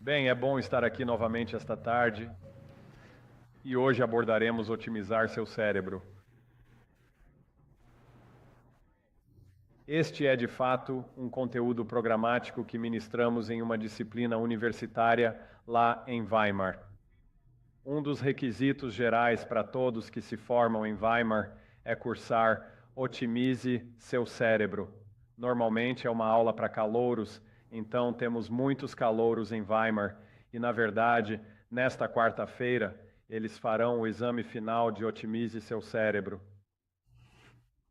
Bem, é bom estar aqui novamente esta tarde e hoje abordaremos otimizar seu cérebro. Este é, de fato, um conteúdo programático que ministramos em uma disciplina universitária lá em Weimar. Um dos requisitos gerais para todos que se formam em Weimar é cursar Otimize seu cérebro. Normalmente é uma aula para calouros, então temos muitos calouros em Weimar e, na verdade, nesta quarta-feira, eles farão o exame final de Otimize seu cérebro.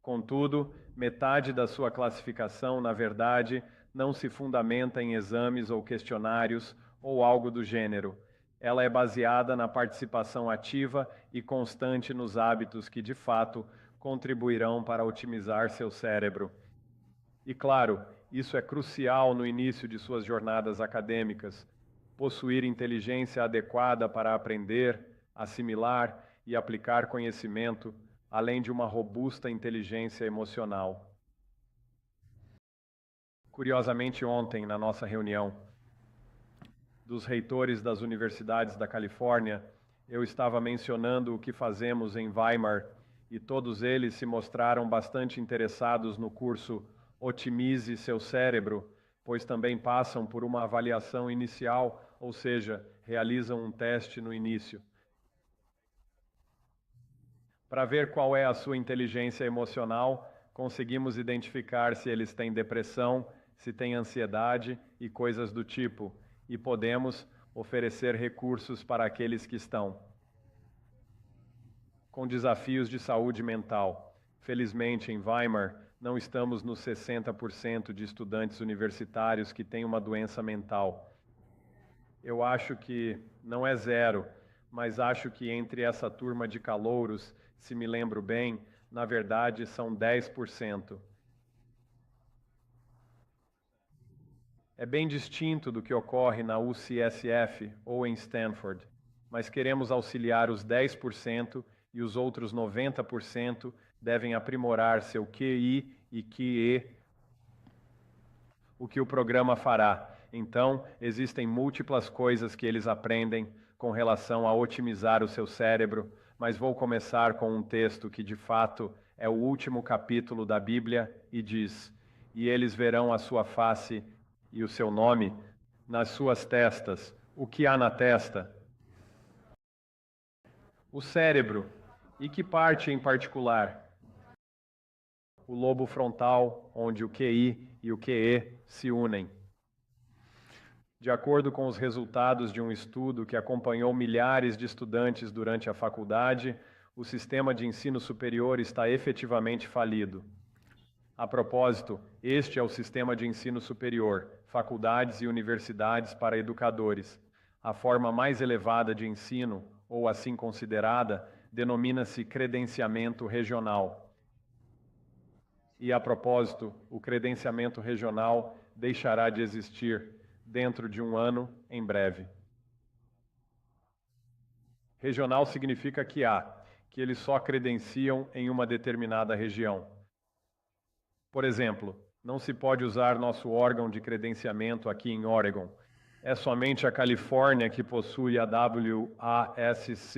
Contudo, metade da sua classificação, na verdade, não se fundamenta em exames ou questionários ou algo do gênero. Ela é baseada na participação ativa e constante nos hábitos que, de fato, contribuirão para otimizar seu cérebro. E, claro, isso é crucial no início de suas jornadas acadêmicas. Possuir inteligência adequada para aprender, assimilar e aplicar conhecimento, além de uma robusta inteligência emocional. Curiosamente, ontem, na nossa reunião dos reitores das universidades da Califórnia, eu estava mencionando o que fazemos em Weimar e todos eles se mostraram bastante interessados no curso Otimize seu cérebro, pois também passam por uma avaliação inicial, ou seja, realizam um teste no início, para ver qual é a sua inteligência emocional. Conseguimos identificar se eles têm depressão, se têm ansiedade e coisas do tipo, e podemos oferecer recursos para aqueles que estão com desafios de saúde mental. Felizmente, em Weimar, não estamos nos 60% de estudantes universitários que têm uma doença mental. Eu acho que não é zero, mas acho que entre essa turma de calouros, se me lembro bem, na verdade são 10%. É bem distinto do que ocorre na UCSF ou em Stanford, mas queremos auxiliar os 10% e os outros 90% devem aprimorar seu QI e QE, o que o programa fará. Então, existem múltiplas coisas que eles aprendem com relação a otimizar o seu cérebro, mas vou começar com um texto que, de fato, é o último capítulo da Bíblia e diz: "E eles verão a sua face e o seu nome nas suas testas." O que há na testa? O cérebro. E que parte em particular? O lobo frontal, onde o QI e o QE se unem. De acordo com os resultados de um estudo que acompanhou milhares de estudantes durante a faculdade, o sistema de ensino superior está efetivamente falido. A propósito, este é o sistema de ensino superior, faculdades e universidades para educadores. A forma mais elevada de ensino, ou assim considerada, denomina-se credenciamento regional. E, a propósito, o credenciamento regional deixará de existir dentro de um ano, em breve. Regional significa que eles só credenciam em uma determinada região. Por exemplo, não se pode usar nosso órgão de credenciamento aqui em Oregon. É somente a Califórnia que possui a WASC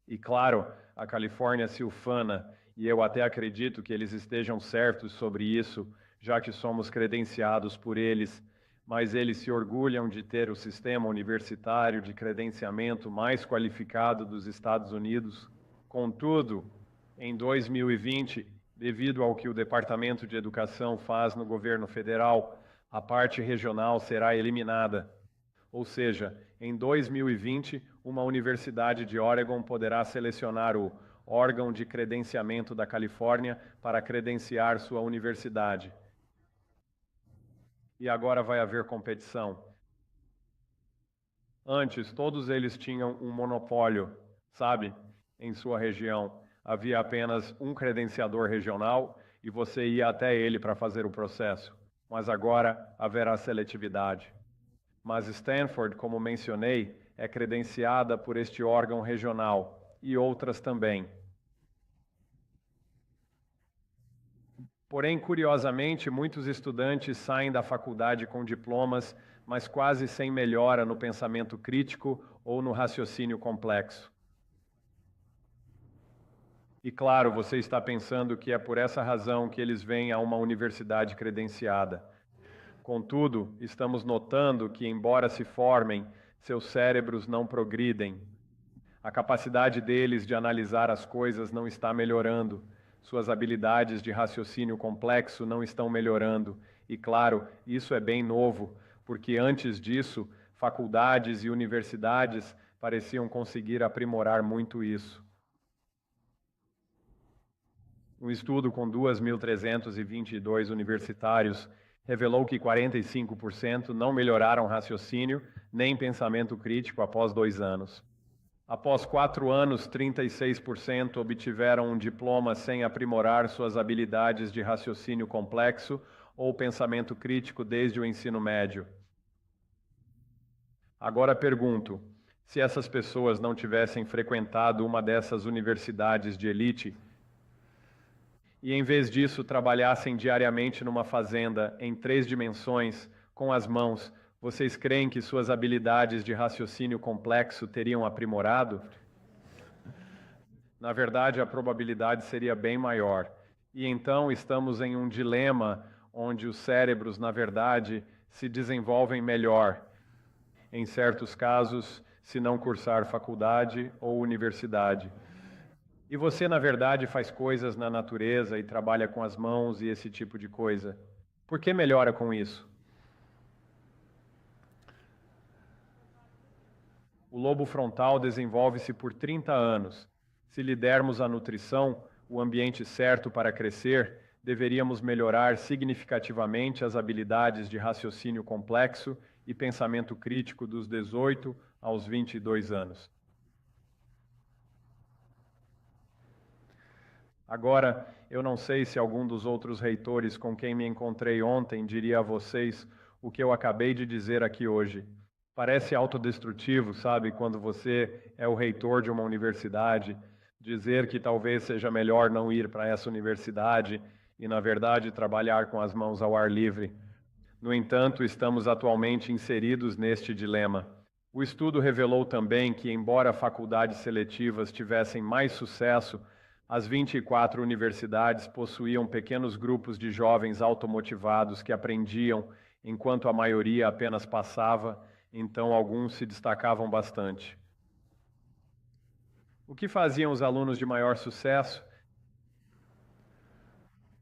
e, claro, a Califórnia se ufana, e eu até acredito que eles estejam certos sobre isso, já que somos credenciados por eles, mas eles se orgulham de ter o sistema universitário de credenciamento mais qualificado dos Estados Unidos. Contudo, em 2020, devido ao que o Departamento de Educação faz no governo federal, a parte regional será eliminada. Ou seja, em 2020, uma universidade de Oregon poderá selecionar o órgão de credenciamento da Califórnia para credenciar sua universidade. E agora vai haver competição. Antes, todos eles tinham um monopólio, sabe, em sua região. Havia apenas um credenciador regional e você ia até ele para fazer o processo. Mas agora haverá seletividade. Mas Stanford, como mencionei, é credenciada por este órgão regional e outras também. Porém, curiosamente, muitos estudantes saem da faculdade com diplomas, mas quase sem melhora no pensamento crítico ou no raciocínio complexo. E claro, você está pensando que é por essa razão que eles vêm a uma universidade credenciada. Contudo, estamos notando que, embora se formem, seus cérebros não progridem. A capacidade deles de analisar as coisas não está melhorando. Suas habilidades de raciocínio complexo não estão melhorando. E claro, isso é bem novo, porque antes disso, faculdades e universidades pareciam conseguir aprimorar muito isso. Um estudo com 2.322 universitários revelou que 45% não melhoraram raciocínio nem pensamento crítico após 2 anos. Após 4 anos, 36% obtiveram um diploma sem aprimorar suas habilidades de raciocínio complexo ou pensamento crítico desde o ensino médio. Agora pergunto, se essas pessoas não tivessem frequentado uma dessas universidades de elite, e em vez disso trabalhassem diariamente numa fazenda em 3 dimensões, com as mãos, vocês creem que suas habilidades de raciocínio complexo teriam aprimorado? Na verdade, a probabilidade seria bem maior. E então estamos em um dilema onde os cérebros, na verdade, se desenvolvem melhor, em certos casos, se não cursar faculdade ou universidade. E você, na verdade, faz coisas na natureza e trabalha com as mãos e esse tipo de coisa. Por que melhora com isso? O lobo frontal desenvolve-se por 30 anos. Se lhe dermos a nutrição, o ambiente certo para crescer, deveríamos melhorar significativamente as habilidades de raciocínio complexo e pensamento crítico dos 18 aos 22 anos. Agora, eu não sei se algum dos outros reitores com quem me encontrei ontem diria a vocês o que eu acabei de dizer aqui hoje. Parece autodestrutivo, sabe, quando você é o reitor de uma universidade, dizer que talvez seja melhor não ir para essa universidade e, na verdade, trabalhar com as mãos ao ar livre. No entanto, estamos atualmente inseridos neste dilema. O estudo revelou também que, embora faculdades seletivas tivessem mais sucesso, as 24 universidades possuíam pequenos grupos de jovens automotivados que aprendiam, enquanto a maioria apenas passava, então alguns se destacavam bastante. O que faziam os alunos de maior sucesso?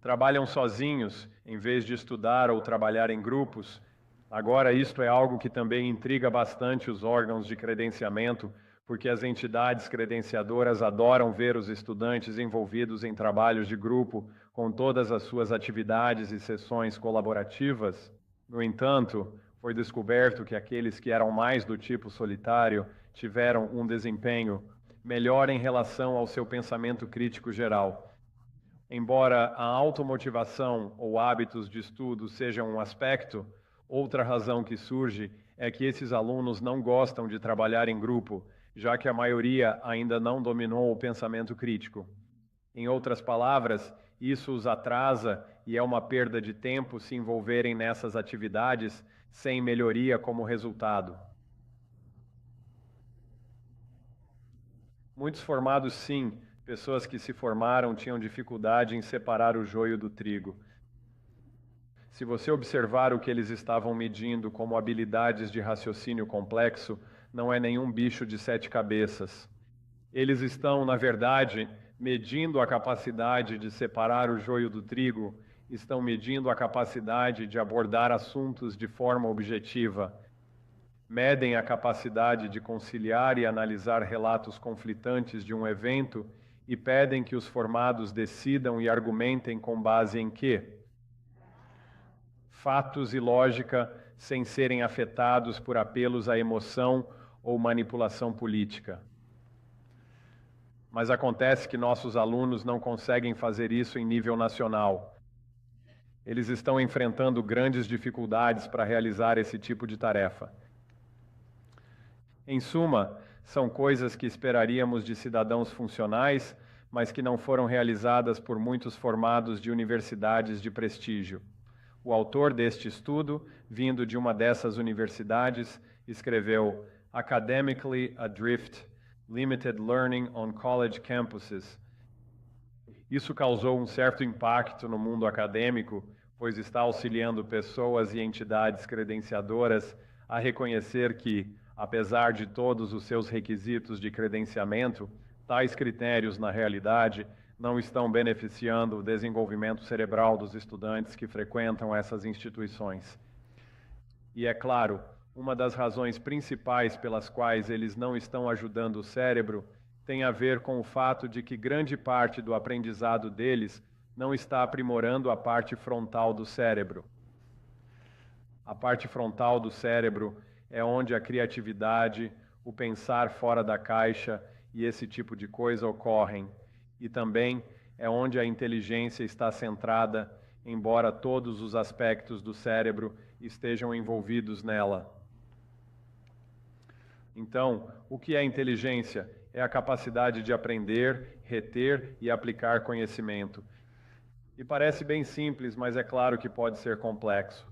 Trabalham sozinhos, em vez de estudar ou trabalhar em grupos. Agora, isto é algo que também intriga bastante os órgãos de credenciamento, porque as entidades credenciadoras adoram ver os estudantes envolvidos em trabalhos de grupo, com todas as suas atividades e sessões colaborativas. No entanto, foi descoberto que aqueles que eram mais do tipo solitário tiveram um desempenho melhor em relação ao seu pensamento crítico geral. Embora a automotivação ou hábitos de estudo sejam um aspecto, outra razão que surge é que esses alunos não gostam de trabalhar em grupo, já que a maioria ainda não dominou o pensamento crítico. Em outras palavras, isso os atrasa e é uma perda de tempo se envolverem nessas atividades sem melhoria como resultado. Muitos formados, sim, pessoas que se formaram tinham dificuldade em separar o joio do trigo. Se você observar o que eles estavam medindo como habilidades de raciocínio complexo, não é nenhum bicho de 7 cabeças. Eles estão, na verdade, medindo a capacidade de separar o joio do trigo, estão medindo a capacidade de abordar assuntos de forma objetiva. Medem a capacidade de conciliar e analisar relatos conflitantes de um evento e pedem que os formados decidam e argumentem com base em quê? Fatos e lógica sem serem afetados por apelos à emoção ou manipulação política. Mas acontece que nossos alunos não conseguem fazer isso em nível nacional. Eles estão enfrentando grandes dificuldades para realizar esse tipo de tarefa. Em suma, são coisas que esperaríamos de cidadãos funcionais, mas que não foram realizadas por muitos formados de universidades de prestígio. O autor deste estudo, vindo de uma dessas universidades, escreveu Academically Adrift, Limited Learning on College Campuses. Isso causou um certo impacto no mundo acadêmico, pois está auxiliando pessoas e entidades credenciadoras a reconhecer que, apesar de todos os seus requisitos de credenciamento, tais critérios, na realidade, não estão beneficiando o desenvolvimento cerebral dos estudantes que frequentam essas instituições. E é claro, uma das razões principais pelas quais eles não estão ajudando o cérebro tem a ver com o fato de que grande parte do aprendizado deles não está aprimorando a parte frontal do cérebro. A parte frontal do cérebro é onde a criatividade, o pensar fora da caixa e esse tipo de coisa ocorrem. E também é onde a inteligência está centrada, embora todos os aspectos do cérebro estejam envolvidos nela. Então, o que é inteligência? É a capacidade de aprender, reter e aplicar conhecimento. E parece bem simples, mas é claro que pode ser complexo.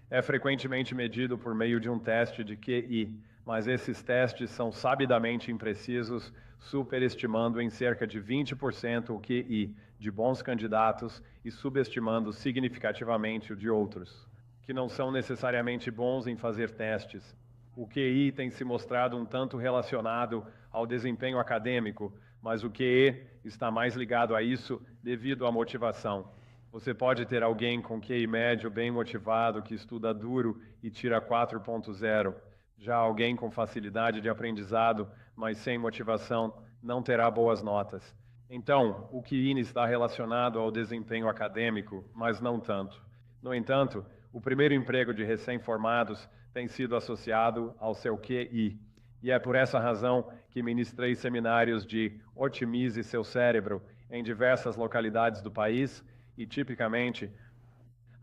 É frequentemente medido por meio de um teste de QI, mas esses testes são sabidamente imprecisos, superestimando em cerca de 20% o QI de bons candidatos e subestimando significativamente o de outros, que não são necessariamente bons em fazer testes. O QI tem se mostrado um tanto relacionado ao desempenho acadêmico, mas o QE está mais ligado a isso devido à motivação. Você pode ter alguém com QI médio bem motivado, que estuda duro e tira 4.0. Já alguém com facilidade de aprendizado, mas sem motivação, não terá boas notas. Então, o QI está relacionado ao desempenho acadêmico, mas não tanto. No entanto, o primeiro emprego de recém-formados tem sido associado ao seu QI. E é por essa razão que ministrei seminários de Otimize Seu Cérebro em diversas localidades do país e, tipicamente,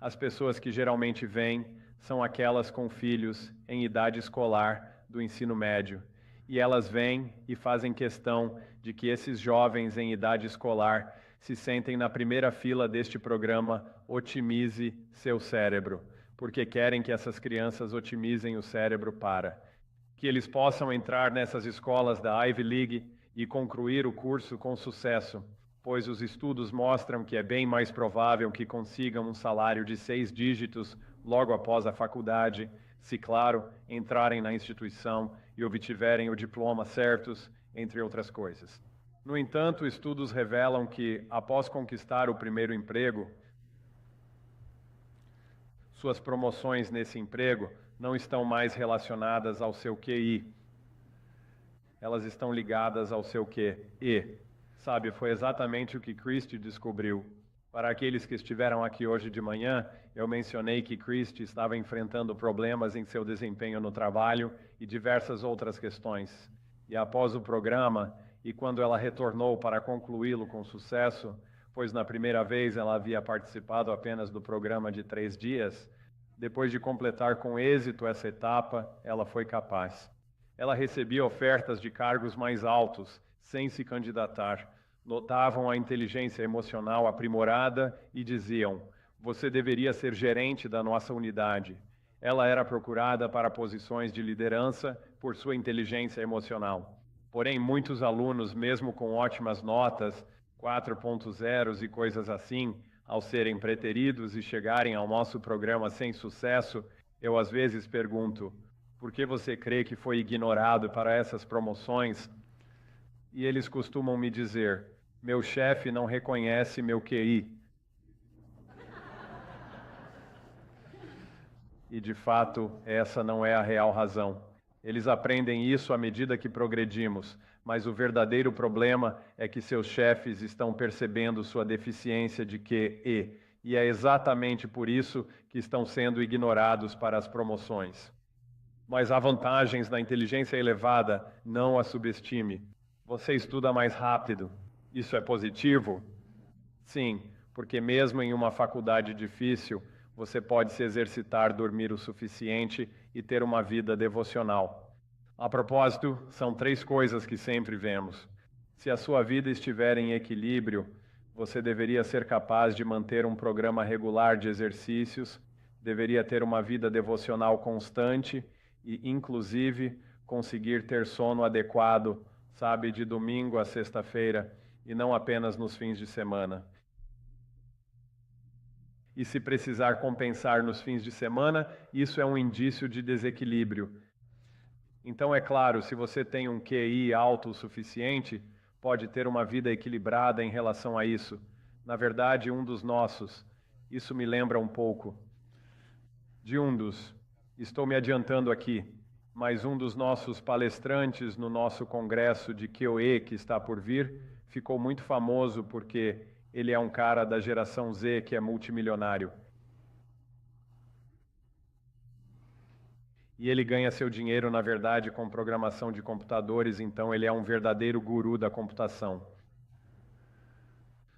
as pessoas que geralmente vêm são aquelas com filhos em idade escolar do ensino médio. E elas vêm e fazem questão de que esses jovens em idade escolar se sentem na primeira fila deste programa Otimize Seu Cérebro, porque querem que essas crianças otimizem o cérebro para que eles possam entrar nessas escolas da Ivy League e concluir o curso com sucesso, pois os estudos mostram que é bem mais provável que consigam um salário de 6 dígitos logo após a faculdade, se, claro, entrarem na instituição e obtiverem o diploma certos, entre outras coisas. No entanto, estudos revelam que, após conquistar o primeiro emprego, suas promoções nesse emprego não estão mais relacionadas ao seu QI. Elas estão ligadas ao seu QE. Sabe, foi exatamente o que Christie descobriu. Para aqueles que estiveram aqui hoje de manhã, eu mencionei que Christie estava enfrentando problemas em seu desempenho no trabalho e diversas outras questões. E após o programa, e quando ela retornou para concluí-lo com sucesso, pois na primeira vez ela havia participado apenas do programa de 3 dias, depois de completar com êxito essa etapa, ela foi capaz. Ela recebia ofertas de cargos mais altos, sem se candidatar. Notavam a inteligência emocional aprimorada e diziam: você deveria ser gerente da nossa unidade. Ela era procurada para posições de liderança por sua inteligência emocional. Porém, muitos alunos, mesmo com ótimas notas, 4.0 e coisas assim, ao serem preteridos e chegarem ao nosso programa sem sucesso, eu às vezes pergunto: por que você crê que foi ignorado para essas promoções? E eles costumam me dizer: meu chefe não reconhece meu QI. E de fato, essa não é a real razão. Eles aprendem isso à medida que progredimos, mas o verdadeiro problema é que seus chefes estão percebendo sua deficiência de QE, e é exatamente por isso que estão sendo ignorados para as promoções. Mas há vantagens na inteligência elevada, não a subestime. Você estuda mais rápido. Isso é positivo? Sim, porque mesmo em uma faculdade difícil, você pode se exercitar, dormir o suficiente e ter uma vida devocional. A propósito, são 3 coisas que sempre vemos. Se a sua vida estiver em equilíbrio, você deveria ser capaz de manter um programa regular de exercícios deveria ter uma vida devocional constante e, inclusive, conseguir ter sono adequado, sabe, de domingo a sexta-feira, e não apenas nos fins de semana. E se precisar compensar nos fins de semana, isso é um indício de desequilíbrio. Então, é claro, se você tem um QI alto o suficiente, pode ter uma vida equilibrada em relação a isso. Na verdade, um dos nossos, isso me lembra um pouco de estou me adiantando aqui, mas um dos nossos palestrantes no nosso congresso de QE que está por vir, ficou muito famoso porque ele é um cara da geração Z que é multimilionário. E ele ganha seu dinheiro, na verdade, com programação de computadores, então ele é um verdadeiro guru da computação.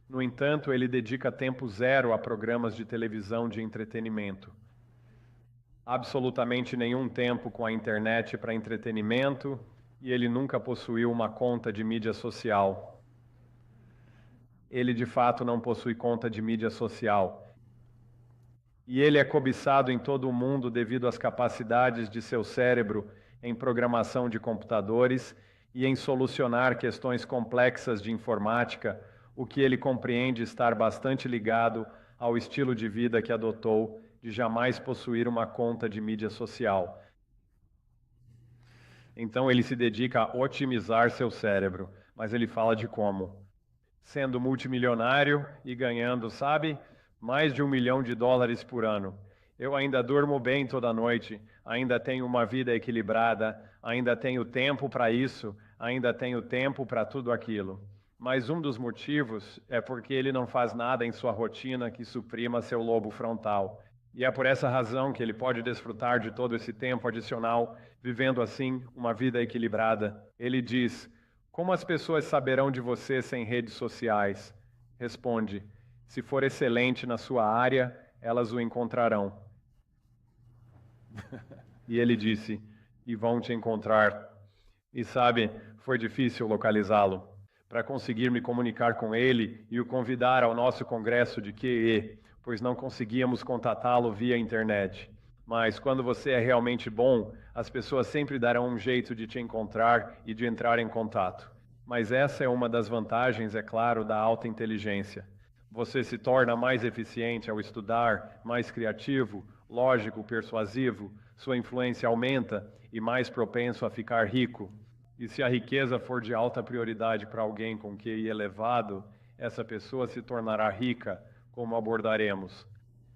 No entanto, ele dedica tempo zero a programas de televisão de entretenimento. Absolutamente nenhum tempo com a internet para entretenimento, e ele nunca possuiu uma conta de mídia social. Ele, de fato, não possui conta de mídia social. E ele é cobiçado em todo o mundo devido às capacidades de seu cérebro em programação de computadores e em solucionar questões complexas de informática, o que ele compreende estar bastante ligado ao estilo de vida que adotou de jamais possuir uma conta de mídia social. Então ele se dedica a otimizar seu cérebro, mas ele fala de como? Sendo multimilionário e ganhando, sabe, mais de $1 milhão por ano. Eu ainda durmo bem toda noite, ainda tenho uma vida equilibrada, ainda tenho tempo para isso, ainda tenho tempo para tudo aquilo. Mas um dos motivos é porque ele não faz nada em sua rotina que suprima seu lobo frontal. E é por essa razão que ele pode desfrutar de todo esse tempo adicional, vivendo assim uma vida equilibrada. Ele diz: como as pessoas saberão de você sem redes sociais? Responde: se for excelente na sua área, elas o encontrarão. E ele disse: e vão te encontrar. E sabe, foi difícil localizá-lo. Para conseguir me comunicar com ele e o convidar ao nosso congresso de QE, pois não conseguíamos contatá-lo via internet. Mas quando você é realmente bom, as pessoas sempre darão um jeito de te encontrar e de entrar em contato. Mas essa é uma das vantagens, é claro, da alta inteligência. Você se torna mais eficiente ao estudar, mais criativo, lógico, persuasivo, sua influência aumenta e mais propenso a ficar rico. E se a riqueza for de alta prioridade para alguém com QI elevado, essa pessoa se tornará rica, como abordaremos.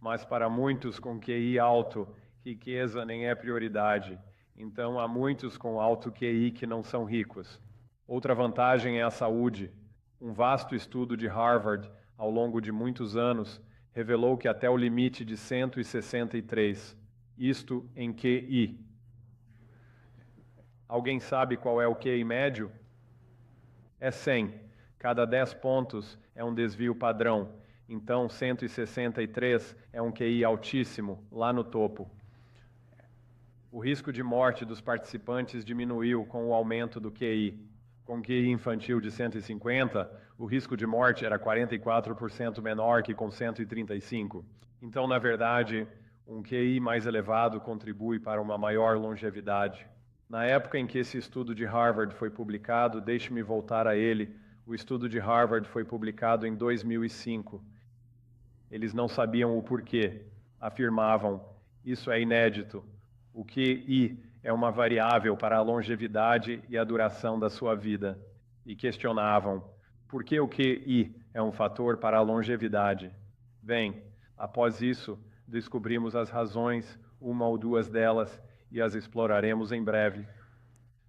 Mas para muitos com QI alto, riqueza nem é prioridade. Então há muitos com alto QI que não são ricos. Outra vantagem é a saúde. Um vasto estudo de Harvard, ao longo de muitos anos, revelou que até o limite de 163, isto em QI. Alguém sabe qual é o QI médio? É 100. Cada 10 pontos é um desvio padrão. Então, 163 é um QI altíssimo, lá no topo. O risco de morte dos participantes diminuiu com o aumento do QI. Com QI infantil de 150, o risco de morte era 44% menor que com 135. Então, na verdade, um QI mais elevado contribui para uma maior longevidade. Na época em que esse estudo de Harvard foi publicado, deixe-me voltar a ele, o estudo de Harvard foi publicado em 2005. Eles não sabiam o porquê. Afirmavam: isso é inédito. O QI é uma variável para a longevidade e a duração da sua vida. E questionavam: por que o QI é um fator para a longevidade? Bem, após isso, descobrimos as razões, uma ou duas delas, e as exploraremos em breve.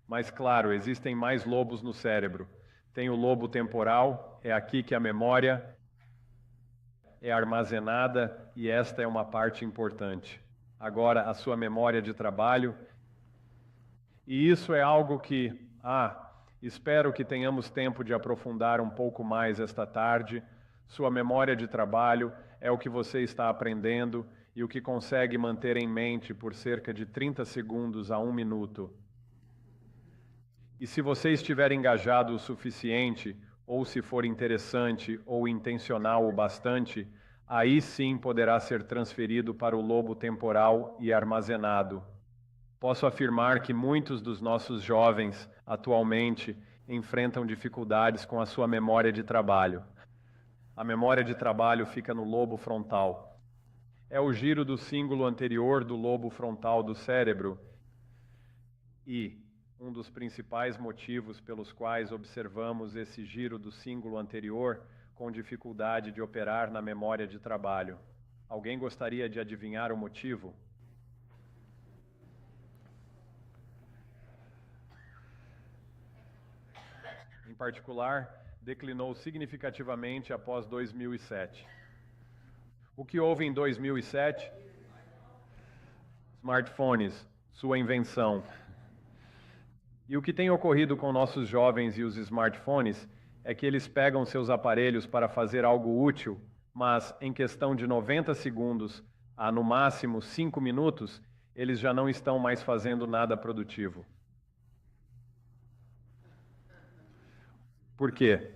Mas, claro, existem mais lobos no cérebro. Tem o lobo temporal, é aqui que a memória é armazenada e esta é uma parte importante. Agora, a sua memória de trabalho. E isso é algo que, espero que tenhamos tempo de aprofundar um pouco mais esta tarde. Sua memória de trabalho é o que você está aprendendo e o que consegue manter em mente por cerca de 30 segundos a 1 minuto. E se você estiver engajado o suficiente, ou se for interessante ou intencional o bastante, aí sim poderá ser transferido para o lobo temporal e armazenado. Posso afirmar que muitos dos nossos jovens, atualmente, enfrentam dificuldades com a sua memória de trabalho. A memória de trabalho fica no lobo frontal. É o giro do cíngulo anterior do lobo frontal do cérebro e um dos principais motivos pelos quais observamos esse giro do cíngulo anterior com dificuldade de operar na memória de trabalho. Alguém gostaria de adivinhar o motivo? Em particular, declinou significativamente após 2007. O que houve em 2007? Smartphones, sua invenção. E o que tem ocorrido com nossos jovens e os smartphones é que eles pegam seus aparelhos para fazer algo útil, mas em questão de 90 segundos a no máximo 5 minutos, eles já não estão mais fazendo nada produtivo. Por quê?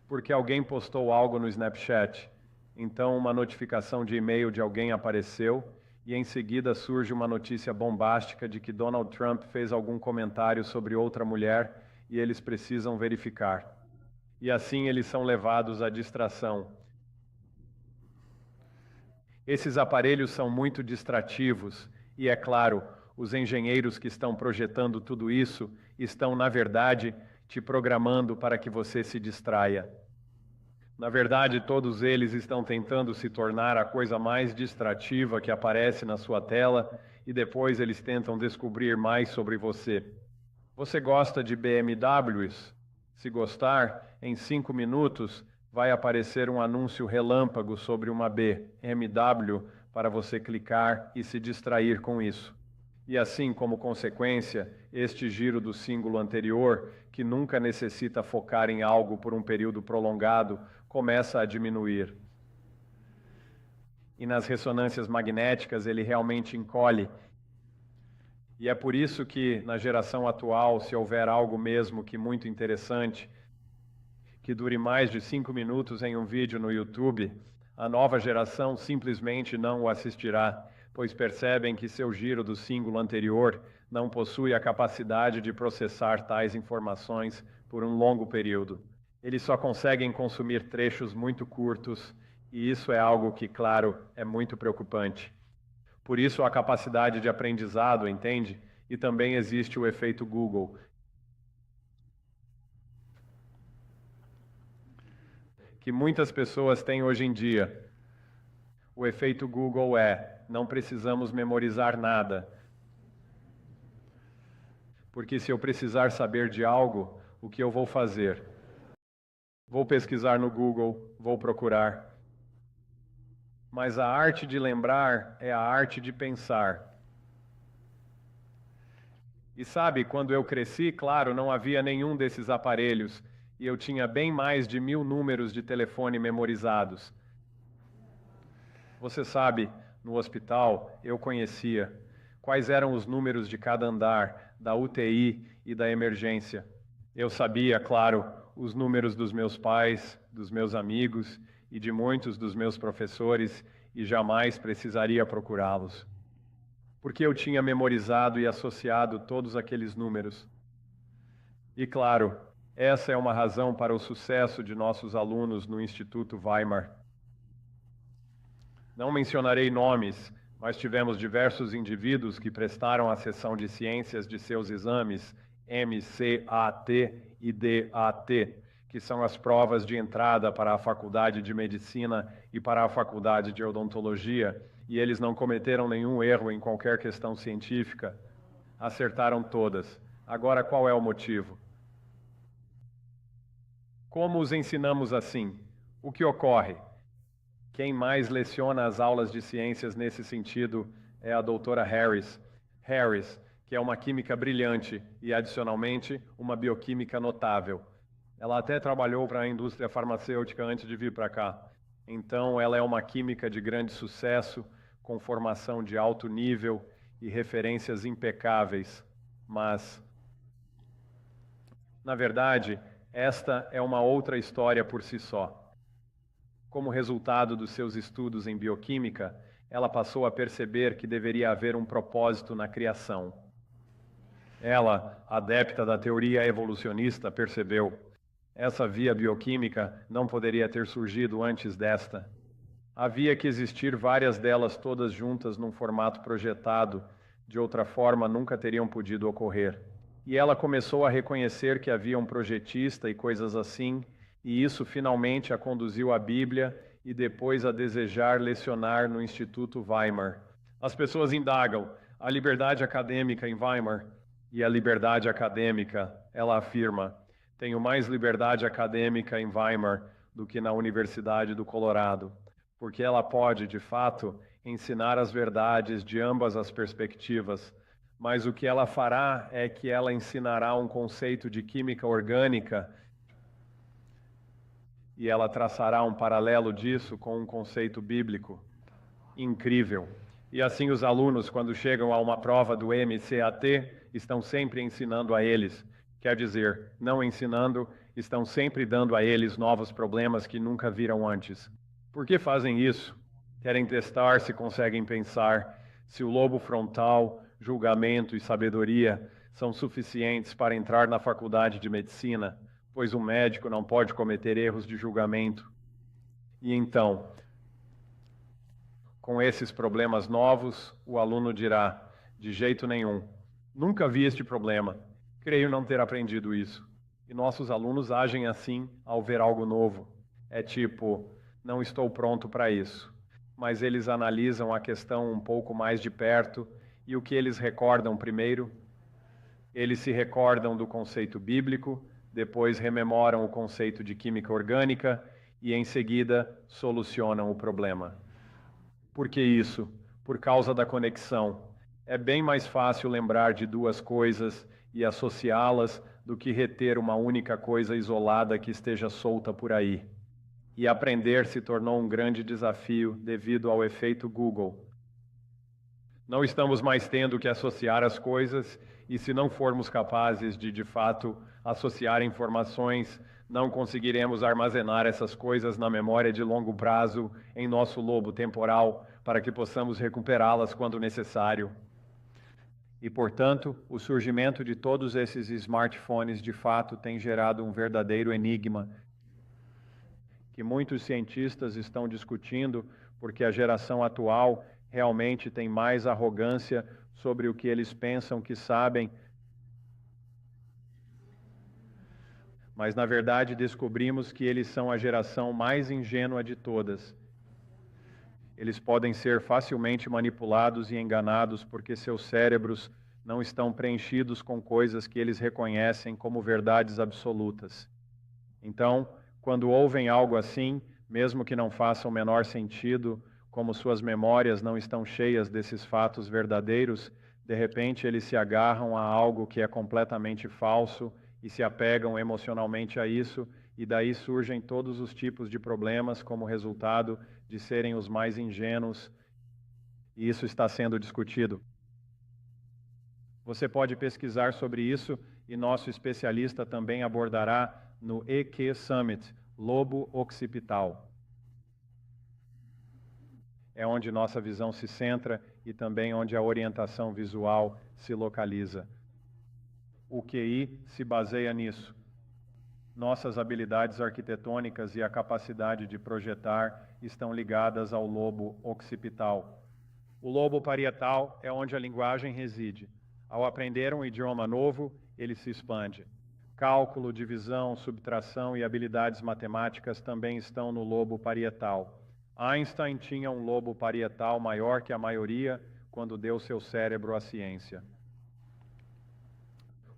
Porque alguém postou algo no Snapchat, então uma notificação de e-mail de alguém apareceu e em seguida surge uma notícia bombástica de que Donald Trump fez algum comentário sobre outra mulher e eles precisam verificar. E assim eles são levados à distração. Esses aparelhos são muito distrativos e, é claro, os engenheiros que estão projetando tudo isso estão, na verdade, te programando para que você se distraia. Na verdade, todos eles estão tentando se tornar a coisa mais distrativa que aparece na sua tela e depois eles tentam descobrir mais sobre você. Você gosta de BMWs? Se gostar, em 5 minutos vai aparecer um anúncio relâmpago sobre uma BMW para você clicar e se distrair com isso. E assim, como consequência, este giro do cíngulo anterior, que nunca necessita focar em algo por um período prolongado, começa a diminuir. E nas ressonâncias magnéticas ele realmente encolhe. E é por isso que, na geração atual, se houver algo mesmo que muito interessante, que dure mais de 5 minutos em um vídeo no YouTube, a nova geração simplesmente não o assistirá, pois percebem que seu giro do cíngulo anterior não possui a capacidade de processar tais informações por um longo período. Eles só conseguem consumir trechos muito curtos, e isso é algo que, claro, é muito preocupante. Por isso a capacidade de aprendizado, entende? E também existe o efeito Google, que muitas pessoas têm hoje em dia. O efeito Google não precisamos memorizar nada. Porque se eu precisar saber de algo, o que eu vou fazer? Vou pesquisar no Google, vou procurar. Mas a arte de lembrar é a arte de pensar. E sabe, quando eu cresci, claro, não havia nenhum desses aparelhos, e eu tinha bem mais de 1000 números de telefone memorizados. Você sabe, no hospital, eu conhecia quais eram os números de cada andar, da UTI e da emergência. Eu sabia, claro, os números dos meus pais, dos meus amigos e de muitos dos meus professores e jamais precisaria procurá-los. Porque eu tinha memorizado e associado todos aqueles números. E claro, essa é uma razão para o sucesso de nossos alunos no Instituto Weimar. Não mencionarei nomes, mas tivemos diversos indivíduos que prestaram a sessão de ciências de seus exames MCAT e DAT, que são as provas de entrada para a Faculdade de Medicina e para a Faculdade de Odontologia, e eles não cometeram nenhum erro em qualquer questão científica. Acertaram todas. Agora, qual é o motivo? Como os ensinamos assim? O que ocorre? Quem mais leciona as aulas de ciências nesse sentido é a doutora Harris. Harris, que é uma química brilhante e, adicionalmente, uma bioquímica notável. Ela até trabalhou para a indústria farmacêutica antes de vir para cá. Então, ela é uma química de grande sucesso, com formação de alto nível e referências impecáveis. Mas, na verdade, esta é uma outra história por si só. Como resultado dos seus estudos em bioquímica, ela passou a perceber que deveria haver um propósito na criação. Ela, adepta da teoria evolucionista, percebeu: essa via bioquímica não poderia ter surgido antes desta. Havia que existir várias delas todas juntas num formato projetado, de outra forma nunca teriam podido ocorrer. E ela começou a reconhecer que havia um projetista e coisas assim, e isso finalmente a conduziu à Bíblia e depois a desejar lecionar no Instituto Weimar. As pessoas indagam: a liberdade acadêmica em Weimar? E a liberdade acadêmica, ela afirma: tenho mais liberdade acadêmica em Weimar do que na Universidade do Colorado, porque ela pode, de fato, ensinar as verdades de ambas as perspectivas, mas o que ela fará é que ela ensinará um conceito de química orgânica e ela traçará um paralelo disso com um conceito bíblico. Incrível! E assim os alunos, quando chegam a uma prova do MCAT, estão sempre ensinando a eles. Quer dizer, não ensinando, estão sempre dando a eles novos problemas que nunca viram antes. Por que fazem isso? Querem testar se conseguem pensar, se o lobo frontal, julgamento e sabedoria são suficientes para entrar na faculdade de medicina, pois um médico não pode cometer erros de julgamento. E então, com esses problemas novos, o aluno dirá: de jeito nenhum, nunca vi este problema, creio não ter aprendido isso. E nossos alunos agem assim ao ver algo novo. É tipo: não estou pronto para isso. Mas eles analisam a questão um pouco mais de perto e o que eles recordam primeiro? Eles se recordam do conceito bíblico, depois rememoram o conceito de química orgânica e em seguida solucionam o problema. Por que isso? Por causa da conexão. É bem mais fácil lembrar de duas coisas e associá-las do que reter uma única coisa isolada que esteja solta por aí. E aprender se tornou um grande desafio devido ao efeito Google. Não estamos mais tendo que associar as coisas e se não formos capazes de fato, associar informações, não conseguiremos armazenar essas coisas na memória de longo prazo em nosso lobo temporal para que possamos recuperá-las quando necessário. E, portanto, o surgimento de todos esses smartphones de fato tem gerado um verdadeiro enigma que muitos cientistas estão discutindo, porque a geração atual realmente tem mais arrogância sobre o que eles pensam que sabem. Mas, na verdade, descobrimos que eles são a geração mais ingênua de todas. Eles podem ser facilmente manipulados e enganados porque seus cérebros não estão preenchidos com coisas que eles reconhecem como verdades absolutas. Então, quando ouvem algo assim, mesmo que não faça o menor sentido, como suas memórias não estão cheias desses fatos verdadeiros, de repente eles se agarram a algo que é completamente falso e se apegam emocionalmente a isso, e daí surgem todos os tipos de problemas como resultado de serem os mais ingênuos, e isso está sendo discutido. Você pode pesquisar sobre isso e nosso especialista também abordará no EQ Summit, lobo occipital. É onde nossa visão se centra e também onde a orientação visual se localiza. O QI se baseia nisso. Nossas habilidades arquitetônicas e a capacidade de projetar estão ligadas ao lobo occipital. O lobo parietal é onde a linguagem reside. Ao aprender um idioma novo, ele se expande. Cálculo, divisão, subtração e habilidades matemáticas também estão no lobo parietal. Einstein tinha um lobo parietal maior que a maioria quando deu seu cérebro à ciência.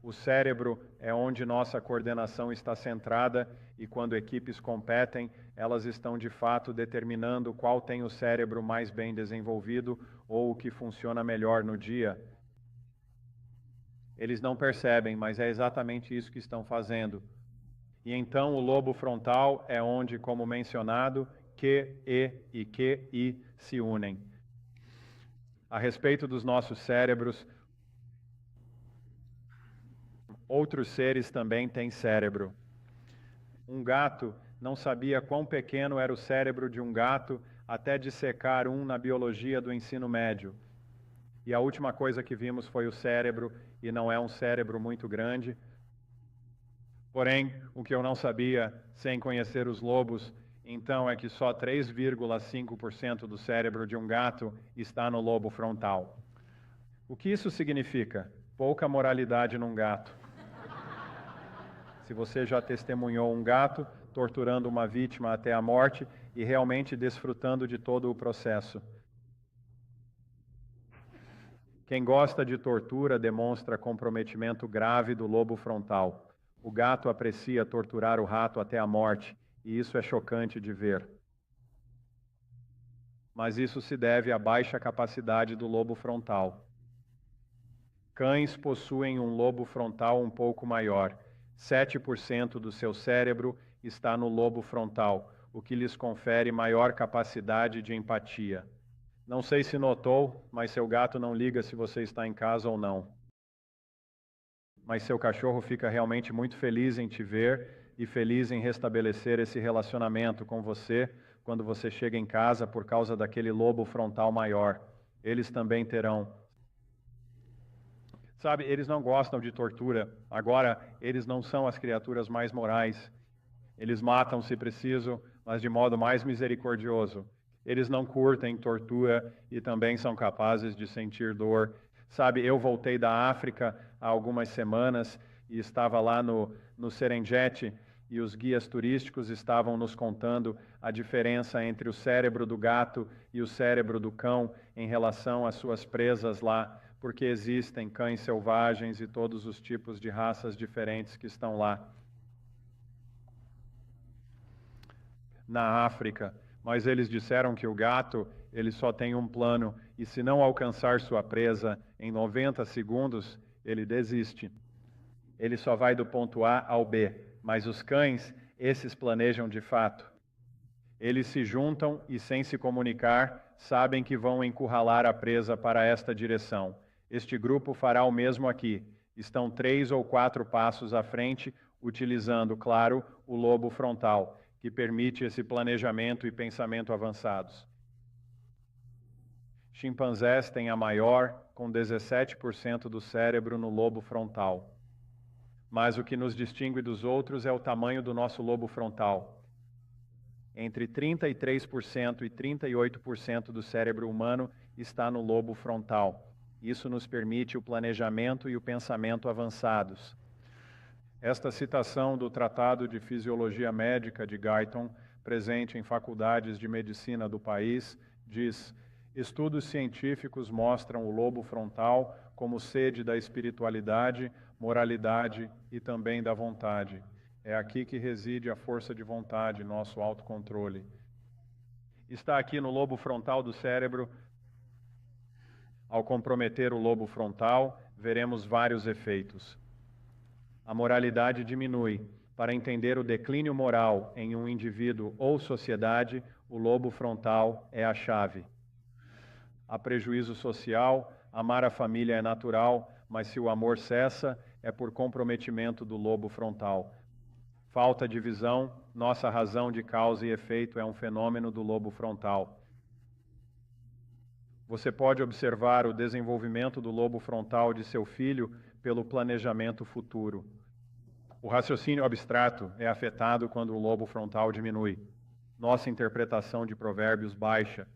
O cérebro é onde nossa coordenação está centrada e quando equipes competem, elas estão de fato determinando qual tem o cérebro mais bem desenvolvido ou o que funciona melhor no dia. Eles não percebem, mas é exatamente isso que estão fazendo. E então o lobo frontal é onde, como mencionado, QE e QI se unem. A respeito dos nossos cérebros, outros seres também têm cérebro. Um gato não sabia quão pequeno era o cérebro de um gato até dissecar um na biologia do ensino médio. E a última coisa que vimos foi o cérebro, e não é um cérebro muito grande. Porém, o que eu não sabia, sem conhecer os lobos, então é que só 3,5% do cérebro de um gato está no lobo frontal. O que isso significa? Pouca moralidade num gato. Se você já testemunhou um gato torturando uma vítima até a morte e realmente desfrutando de todo o processo. Quem gosta de tortura demonstra comprometimento grave do lobo frontal. O gato aprecia torturar o rato até a morte, e isso é chocante de ver. Mas isso se deve à baixa capacidade do lobo frontal. Cães possuem um lobo frontal um pouco maior. 7% do seu cérebro está no lobo frontal, o que lhes confere maior capacidade de empatia. Não sei se notou, mas seu gato não liga se você está em casa ou não. Mas seu cachorro fica realmente muito feliz em te ver e feliz em restabelecer esse relacionamento com você quando você chega em casa por causa daquele lobo frontal maior. Eles também terão. Sabe, eles não gostam de tortura. Agora, eles não são as criaturas mais morais. Eles matam se preciso, mas de modo mais misericordioso. Eles não curtem tortura e também são capazes de sentir dor. Sabe, eu voltei da África há algumas semanas e estava lá no Serengeti e os guias turísticos estavam nos contando a diferença entre o cérebro do gato e o cérebro do cão em relação às suas presas lá, porque existem cães selvagens e todos os tipos de raças diferentes que estão lá na África. Mas eles disseram que o gato, ele só tem um plano, e se não alcançar sua presa em 90 segundos, ele desiste. Ele só vai do ponto A ao B, mas os cães, esses planejam de fato. Eles se juntam e, sem se comunicar, sabem que vão encurralar a presa para esta direção. Este grupo fará o mesmo aqui. Estão 3 ou 4 passos à frente, utilizando, claro, o lobo frontal, que permite esse planejamento e pensamento avançados. Chimpanzés têm a maior, com 17% do cérebro no lobo frontal. Mas o que nos distingue dos outros é o tamanho do nosso lobo frontal. Entre 33% e 38% do cérebro humano está no lobo frontal. Isso nos permite o planejamento e o pensamento avançados. Esta citação do Tratado de Fisiologia Médica de Guyton, presente em faculdades de medicina do país, diz: estudos científicos mostram o lobo frontal como sede da espiritualidade, moralidade e também da vontade. É aqui que reside a força de vontade, nosso autocontrole. Está aqui no lobo frontal do cérebro. Ao comprometer o lobo frontal, veremos vários efeitos. A moralidade diminui. Para entender o declínio moral em um indivíduo ou sociedade, o lobo frontal é a chave. Há prejuízo social, amar a família é natural, mas se o amor cessa, é por comprometimento do lobo frontal. Falta de visão, nossa razão de causa e efeito é um fenômeno do lobo frontal. Você pode observar o desenvolvimento do lobo frontal de seu filho pelo planejamento futuro. O raciocínio abstrato é afetado quando o lobo frontal diminui. Nossa interpretação de provérbios baixa.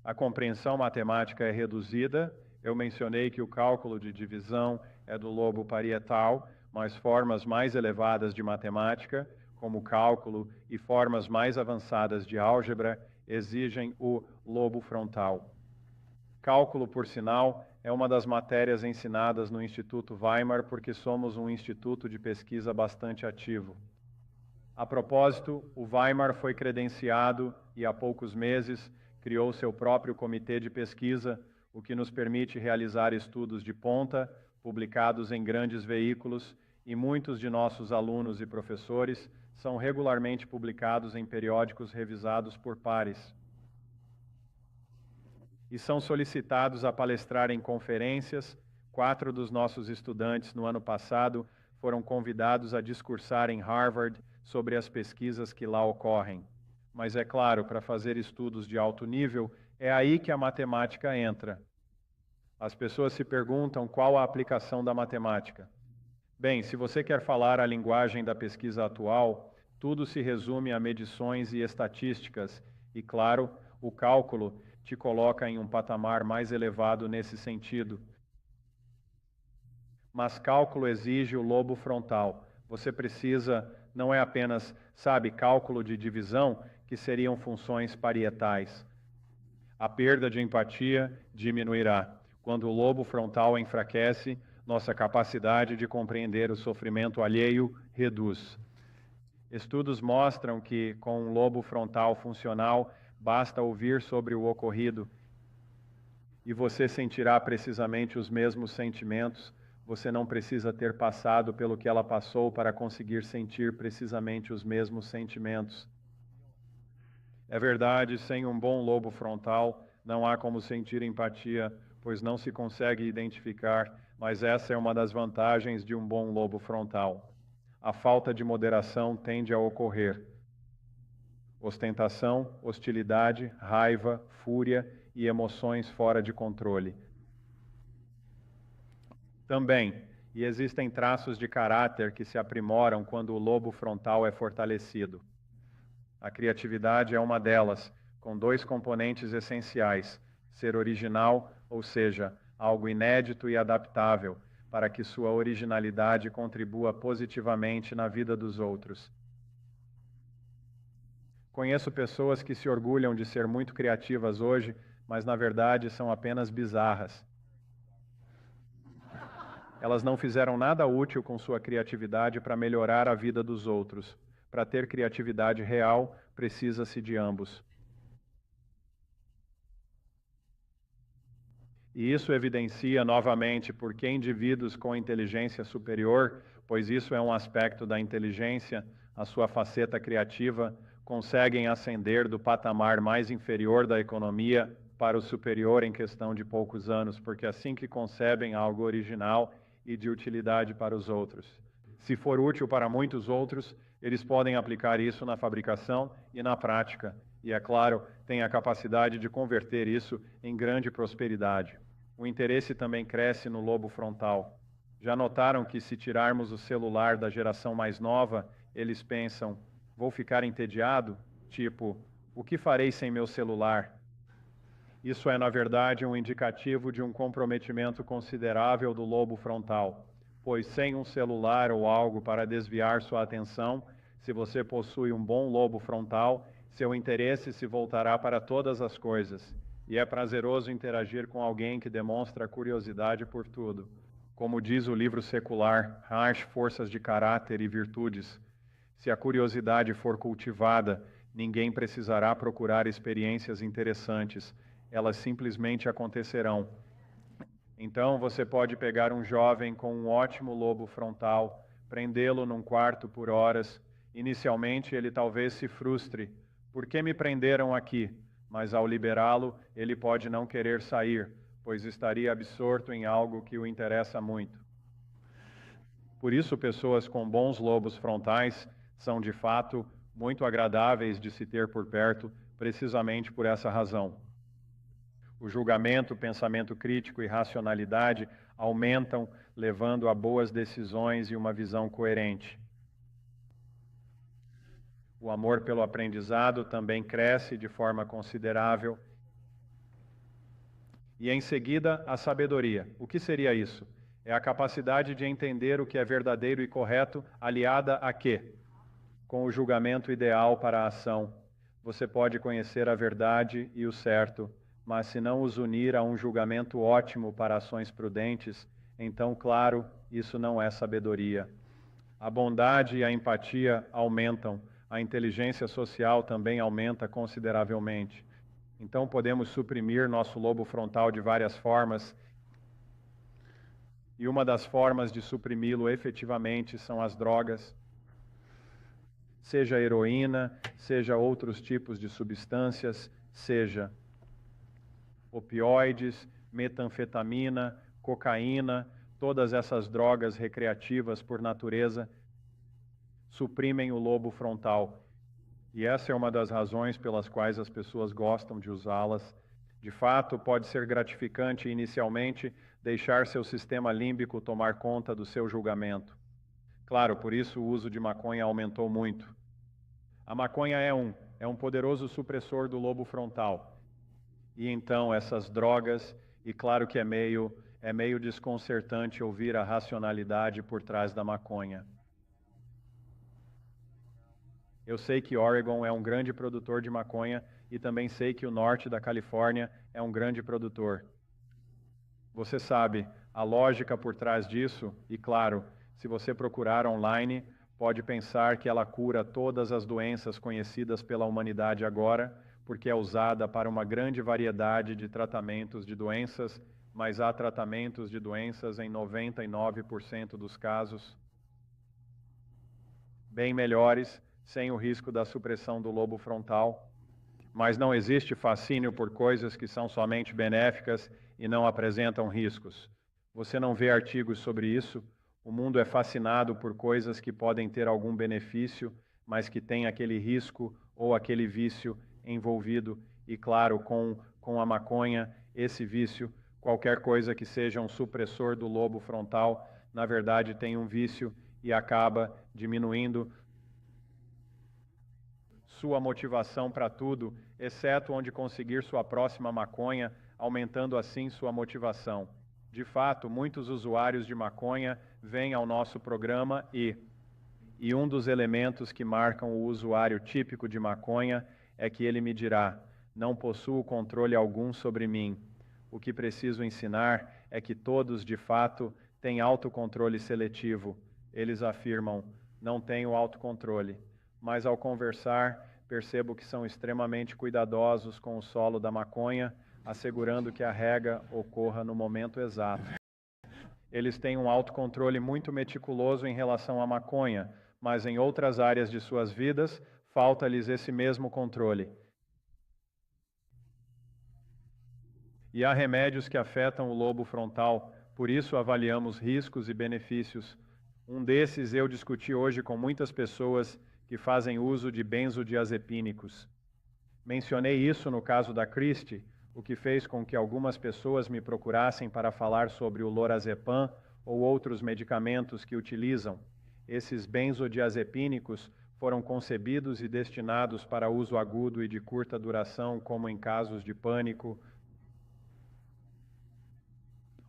A compreensão matemática é reduzida. Eu mencionei que o cálculo de divisão é do lobo parietal, mas formas mais elevadas de matemática, como cálculo e formas mais avançadas de álgebra, exigem o lobo frontal. Cálculo, por sinal, é uma das matérias ensinadas no Instituto Weimar porque somos um instituto de pesquisa bastante ativo. A propósito, o Weimar foi credenciado e há poucos meses criou seu próprio comitê de pesquisa, o que nos permite realizar estudos de ponta, publicados em grandes veículos, e muitos de nossos alunos e professores são regularmente publicados em periódicos revisados por pares. E são solicitados a palestrar em conferências. 4 dos nossos estudantes no ano passado foram convidados a discursar em Harvard sobre as pesquisas que lá ocorrem. Mas é claro, para fazer estudos de alto nível, é aí que a matemática entra. As pessoas se perguntam qual a aplicação da matemática. Bem, se você quer falar a linguagem da pesquisa atual, tudo se resume a medições e estatísticas, e claro, o cálculo te coloca em um patamar mais elevado nesse sentido. Mas cálculo exige o lobo frontal. Você precisa, não é apenas, cálculo de divisão, que seriam funções parietais. A perda de empatia diminuirá. Quando o lobo frontal enfraquece, nossa capacidade de compreender o sofrimento alheio reduz. Estudos mostram que, com um lobo frontal funcional, basta ouvir sobre o ocorrido e você sentirá precisamente os mesmos sentimentos. Você não precisa ter passado pelo que ela passou para conseguir sentir precisamente os mesmos sentimentos. É verdade, sem um bom lobo frontal, não há como sentir empatia, pois não se consegue identificar, mas essa é uma das vantagens de um bom lobo frontal. A falta de moderação tende a ocorrer. Ostentação, hostilidade, raiva, fúria e emoções fora de controle. Também, e existem traços de caráter que se aprimoram quando o lobo frontal é fortalecido. A criatividade é uma delas, com dois componentes essenciais: ser original, ou seja, algo inédito e adaptável, para que sua originalidade contribua positivamente na vida dos outros. Conheço pessoas que se orgulham de ser muito criativas hoje, mas na verdade são apenas bizarras. Elas não fizeram nada útil com sua criatividade para melhorar a vida dos outros. Para ter criatividade real, precisa-se de ambos. E isso evidencia novamente por que indivíduos com inteligência superior, pois isso é um aspecto da inteligência, a sua faceta criativa, conseguem ascender do patamar mais inferior da economia para o superior em questão de poucos anos, porque assim que concebem algo original e de utilidade para os outros. Se for útil para muitos outros, eles podem aplicar isso na fabricação e na prática, e, é claro, têm a capacidade de converter isso em grande prosperidade. O interesse também cresce no lobo frontal. Já notaram que, se tirarmos o celular da geração mais nova, eles pensam: vou ficar entediado? Tipo, o que farei sem meu celular? Isso é, na verdade, um indicativo de um comprometimento considerável do lobo frontal, pois sem um celular ou algo para desviar sua atenção, se você possui um bom lobo frontal, seu interesse se voltará para todas as coisas, e é prazeroso interagir com alguém que demonstra curiosidade por tudo. Como diz o livro secular, ache forças de caráter e virtudes. Se a curiosidade for cultivada, ninguém precisará procurar experiências interessantes, elas simplesmente acontecerão. Então você pode pegar um jovem com um ótimo lobo frontal, prendê-lo num quarto por horas. Inicialmente ele talvez se frustre. Por que me prenderam aqui? Mas ao liberá-lo, ele pode não querer sair, pois estaria absorto em algo que o interessa muito. Por isso, pessoas com bons lobos frontais são, de fato, muito agradáveis de se ter por perto, precisamente por essa razão. O julgamento, pensamento crítico e racionalidade aumentam, levando a boas decisões e uma visão coerente. O amor pelo aprendizado também cresce de forma considerável. E em seguida, a sabedoria. O que seria isso? É a capacidade de entender o que é verdadeiro e correto, aliada a quê? Com o julgamento ideal para a ação. Você pode conhecer a verdade e o certo, mas se não os unir a um julgamento ótimo para ações prudentes, então, claro, isso não é sabedoria. A bondade e a empatia aumentam, a inteligência social também aumenta consideravelmente. Então podemos suprimir nosso lobo frontal de várias formas, e uma das formas de suprimi-lo efetivamente são as drogas, seja heroína, seja outros tipos de substâncias, seja opioides, metanfetamina, cocaína, todas essas drogas recreativas por natureza suprimem o lobo frontal. E essa é uma das razões pelas quais as pessoas gostam de usá-las. De fato, pode ser gratificante inicialmente deixar seu sistema límbico tomar conta do seu julgamento. Claro, por isso o uso de maconha aumentou muito. A maconha é um poderoso supressor do lobo frontal. E então essas drogas, e claro que é meio desconcertante ouvir a racionalidade por trás da maconha. Eu sei que Oregon é um grande produtor de maconha e também sei que o norte da Califórnia é um grande produtor. Você sabe, a lógica por trás disso, e claro, se você procurar online, pode pensar que ela cura todas as doenças conhecidas pela humanidade agora, porque é usada para uma grande variedade de tratamentos de doenças, mas há tratamentos de doenças em 99% dos casos bem melhores, sem o risco da supressão do lobo frontal. Mas não existe fascínio por coisas que são somente benéficas e não apresentam riscos. Você não vê artigos sobre isso. O mundo é fascinado por coisas que podem ter algum benefício, mas que têm aquele risco ou aquele vício envolvido. E claro, com a maconha, esse vício, qualquer coisa que seja um supressor do lobo frontal, na verdade tem um vício e acaba diminuindo sua motivação para tudo, exceto onde conseguir sua próxima maconha, aumentando assim sua motivação. De fato, muitos usuários de maconha vêm ao nosso programa e um dos elementos que marcam o usuário típico de maconha é que ele me dirá: não possuo controle algum sobre mim. O que preciso ensinar é que todos, de fato, têm autocontrole seletivo. Eles afirmam: não tenho autocontrole. Mas ao conversar, percebo que são extremamente cuidadosos com o solo da maconha, assegurando que a rega ocorra no momento exato. Eles têm um autocontrole muito meticuloso em relação à maconha, mas em outras áreas de suas vidas, falta-lhes esse mesmo controle. E há remédios que afetam o lobo frontal, por isso avaliamos riscos e benefícios. Um desses eu discuti hoje com muitas pessoas que fazem uso de benzodiazepínicos. Mencionei isso no caso da Christie, o que fez com que algumas pessoas me procurassem para falar sobre o lorazepam ou outros medicamentos que utilizam. Esses benzodiazepínicos foram concebidos e destinados para uso agudo e de curta duração, como em casos de pânico,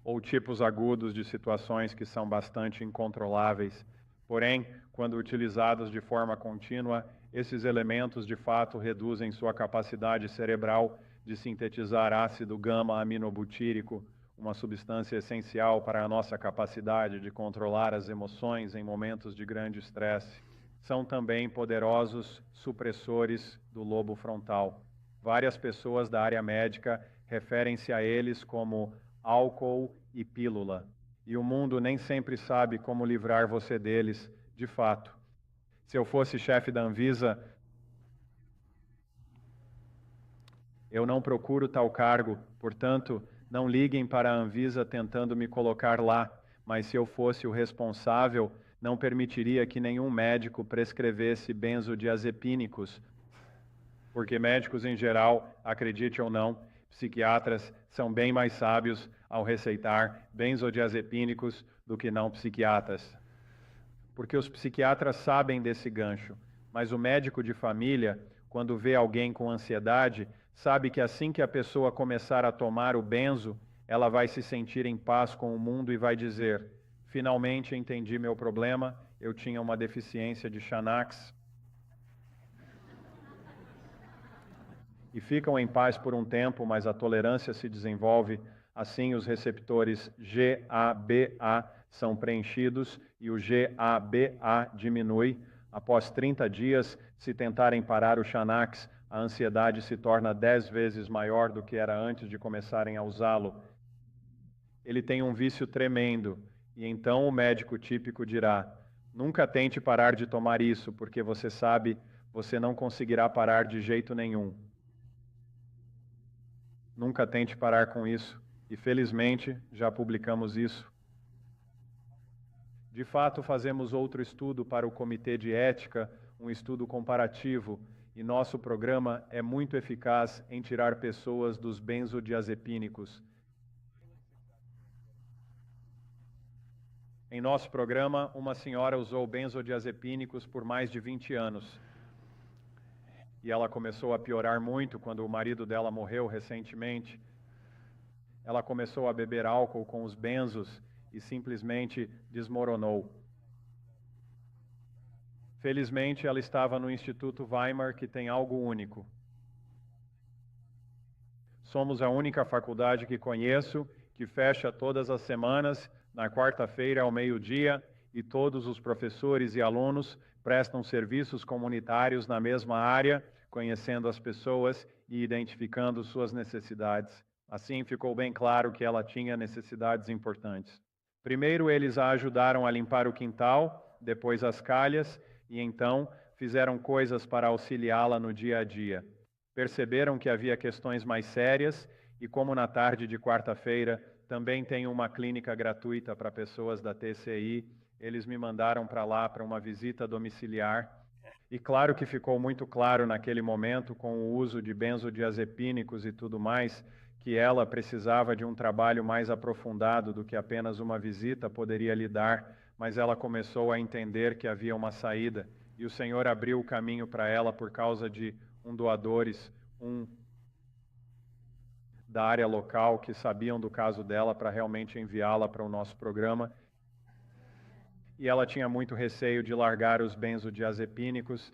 ou tipos agudos de situações que são bastante incontroláveis. Porém, quando utilizados de forma contínua, esses elementos de fato reduzem sua capacidade cerebral de sintetizar ácido gama-aminobutírico, uma substância essencial para a nossa capacidade de controlar as emoções em momentos de grande estresse. São também poderosos supressores do lobo frontal. Várias pessoas da área médica referem-se a eles como álcool e pílula. E o mundo nem sempre sabe como livrar você deles, de fato. Se eu fosse chefe da Anvisa, eu não procuro tal cargo, portanto, não liguem para a Anvisa tentando me colocar lá, mas se eu fosse o responsável, não permitiria que nenhum médico prescrevesse benzodiazepínicos, porque médicos em geral, acredite ou não, psiquiatras são bem mais sábios ao receitar benzodiazepínicos do que não psiquiatras. Porque os psiquiatras sabem desse gancho, mas o médico de família, quando vê alguém com ansiedade, sabe que assim que a pessoa começar a tomar o benzo, ela vai se sentir em paz com o mundo e vai dizer: finalmente entendi meu problema, eu tinha uma deficiência de Xanax. E ficam em paz por um tempo, mas a tolerância se desenvolve. Assim, os receptores GABA são preenchidos e o GABA diminui. Após 30 dias, se tentarem parar o Xanax, a ansiedade se torna 10 vezes maior do que era antes de começarem a usá-lo. Ele tem um vício tremendo, e então o médico típico dirá: nunca tente parar de tomar isso, porque você sabe, você não conseguirá parar de jeito nenhum. Nunca tente parar com isso. E felizmente já publicamos isso. De fato, fazemos outro estudo para o Comitê de Ética, um estudo comparativo, e nosso programa é muito eficaz em tirar pessoas dos benzodiazepínicos. Em nosso programa, uma senhora usou benzodiazepínicos por mais de 20 anos. E ela começou a piorar muito quando o marido dela morreu recentemente. Ela começou a beber álcool com os benzos e simplesmente desmoronou. Felizmente, ela estava no Instituto Weimar, que tem algo único. Somos a única faculdade que conheço que fecha todas as semanas, na quarta-feira ao meio-dia, e todos os professores e alunos prestam serviços comunitários na mesma área, conhecendo as pessoas e identificando suas necessidades. Assim, ficou bem claro que ela tinha necessidades importantes. Primeiro, eles a ajudaram a limpar o quintal, depois as calhas, e então fizeram coisas para auxiliá-la no dia a dia. Perceberam que havia questões mais sérias e, como na tarde de quarta-feira também tem uma clínica gratuita para pessoas da TCI, eles me mandaram para lá para uma visita domiciliar. E claro que ficou muito claro naquele momento, com o uso de benzodiazepínicos e tudo mais, que ela precisava de um trabalho mais aprofundado do que apenas uma visita poderia lhe dar, mas ela começou a entender que havia uma saída, e o Senhor abriu o caminho para ela por causa de doadores, da área local que sabiam do caso dela para realmente enviá-la para o nosso programa. E ela tinha muito receio de largar os benzodiazepínicos.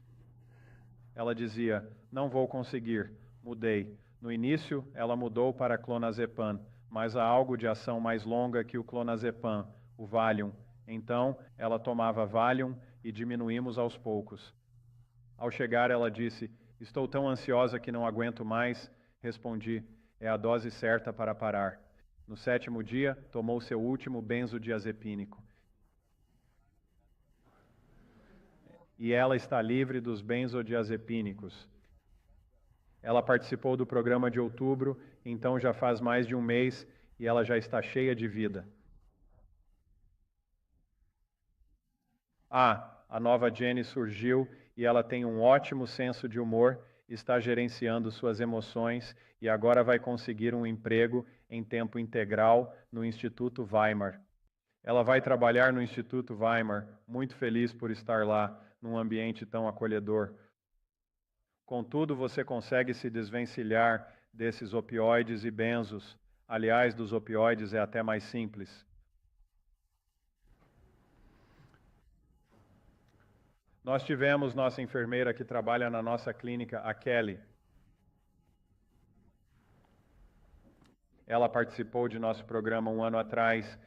Ela dizia, não vou conseguir, mudei. No início, ela mudou para clonazepam, mas há algo de ação mais longa que o clonazepam, o Valium. Então, ela tomava Valium e diminuímos aos poucos. Ao chegar, ela disse, estou tão ansiosa que não aguento mais. Respondi, é a dose certa para parar. No 7º dia, tomou seu último benzodiazepínico. E ela está livre dos benzodiazepínicos. Ela participou do programa de outubro, então já faz mais de um mês e ela já está cheia de vida. A nova Jenny surgiu e ela tem um ótimo senso de humor, está gerenciando suas emoções e agora vai conseguir um emprego em tempo integral no Instituto Weimar. Ela vai trabalhar no Instituto Weimar, muito feliz por estar lá, num ambiente tão acolhedor. Contudo, você consegue se desvencilhar desses opioides e benzos. Aliás, dos opioides é até mais simples. Nós tivemos nossa enfermeira que trabalha na nossa clínica, a Kelly. Ela participou de nosso programa um ano atrás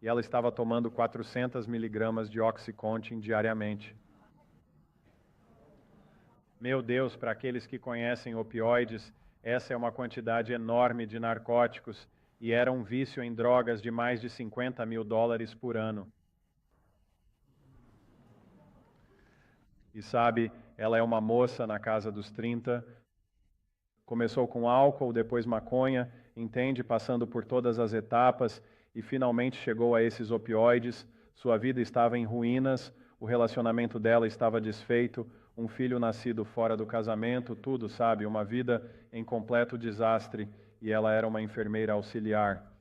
e ela estava tomando 400 miligramas de Oxycontin diariamente. Meu Deus, para aqueles que conhecem opioides, essa é uma quantidade enorme de narcóticos e era um vício em drogas de mais de $50 mil por ano. E sabe, ela é uma moça na casa dos 30, começou com álcool, depois maconha, entende, passando por todas as etapas e finalmente chegou a esses opioides. Sua vida estava em ruínas, o relacionamento dela estava desfeito, um filho nascido fora do casamento, tudo, sabe, uma vida em completo desastre, e ela era uma enfermeira auxiliar.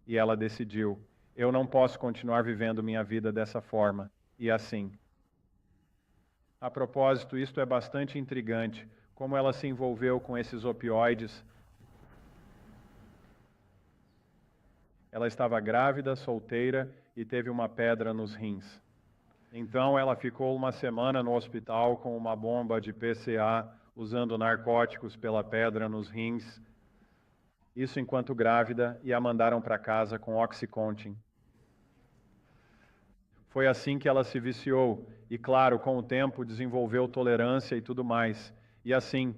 E ela decidiu, eu não posso continuar vivendo minha vida dessa forma. E assim. A propósito, isto é bastante intrigante, como ela se envolveu com esses opioides. Ela estava grávida, solteira e teve uma pedra nos rins. Então ela ficou uma semana no hospital com uma bomba de PCA, usando narcóticos pela pedra nos rins. Isso enquanto grávida, e a mandaram para casa com Oxycontin. Foi assim que ela se viciou e, claro, com o tempo desenvolveu tolerância e tudo mais. E assim,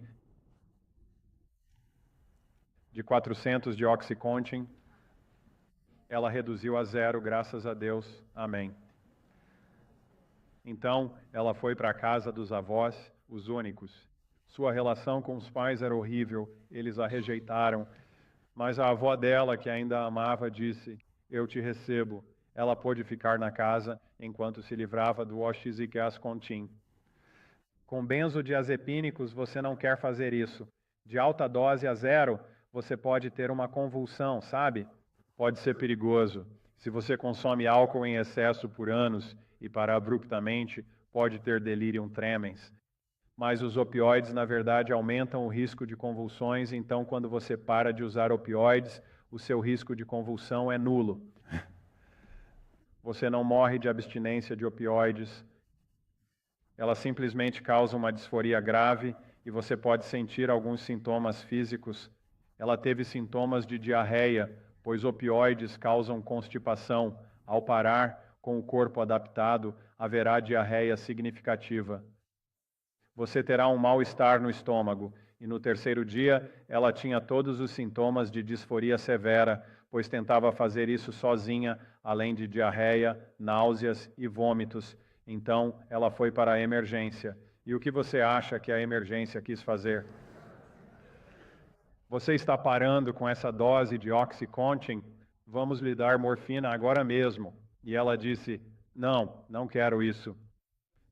de 400 de Oxycontin, ela reduziu a 0, graças a Deus. Amém. Então, ela foi para a casa dos avós, os únicos. Sua relação com os pais era horrível, eles a rejeitaram. Mas a avó dela, que ainda a amava, disse, eu te recebo. Ela pôde ficar na casa enquanto se livrava do oxycontin. Com benzodiazepínicos, você não quer fazer isso. De alta dose a 0, você pode ter uma convulsão, sabe? Pode ser perigoso. Se você consome álcool em excesso por anos e para abruptamente, pode ter delirium tremens. Mas os opioides, na verdade, aumentam o risco de convulsões, então quando você para de usar opioides, o seu risco de convulsão é nulo. Você não morre de abstinência de opioides. Ela simplesmente causa uma disforia grave e você pode sentir alguns sintomas físicos. Ela teve sintomas de diarreia, pois opioides causam constipação. Ao parar, com o corpo adaptado, haverá diarreia significativa. Você terá um mal-estar no estômago. E no terceiro dia, ela tinha todos os sintomas de disforia severa, pois tentava fazer isso sozinha, além de diarreia, náuseas e vômitos. Então, ela foi para a emergência. E o que você acha que a emergência quis fazer? Você está parando com essa dose de Oxycontin? Vamos lhe dar morfina agora mesmo. E ela disse, não quero isso.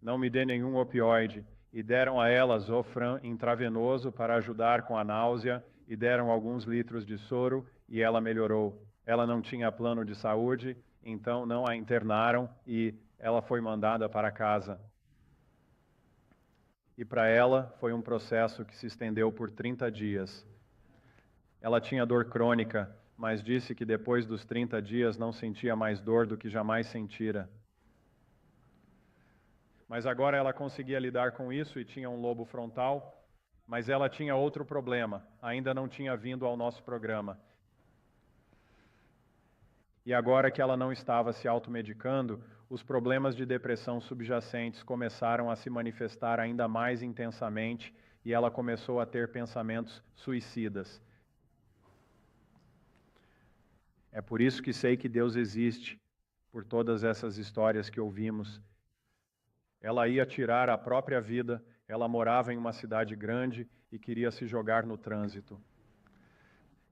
Não me dê nenhum opioide. E deram a ela Zofran intravenoso para ajudar com a náusea, e deram alguns litros de soro, e ela melhorou. Ela não tinha plano de saúde, então não a internaram, e ela foi mandada para casa. E para ela foi um processo que se estendeu por 30 dias. Ela tinha dor crônica, mas disse que depois dos 30 dias não sentia mais dor do que jamais sentira. Mas agora ela conseguia lidar com isso e tinha um lobo frontal, mas ela tinha outro problema, ainda não tinha vindo ao nosso programa. E agora que ela não estava se automedicando, os problemas de depressão subjacentes começaram a se manifestar ainda mais intensamente e ela começou a ter pensamentos suicidas. É por isso que sei que Deus existe, por todas essas histórias que ouvimos. Ela ia tirar a própria vida, ela morava em uma cidade grande e queria se jogar no trânsito.